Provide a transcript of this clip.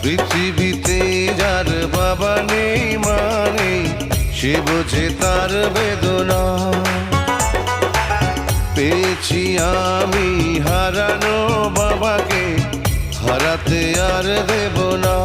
পৃথিবীতে যার বাবা নেই মা নেই, সে বোঝে তার বেদনা। পেয়েছি আমি হারানো বাবাকে, হারাতে আর দেব না।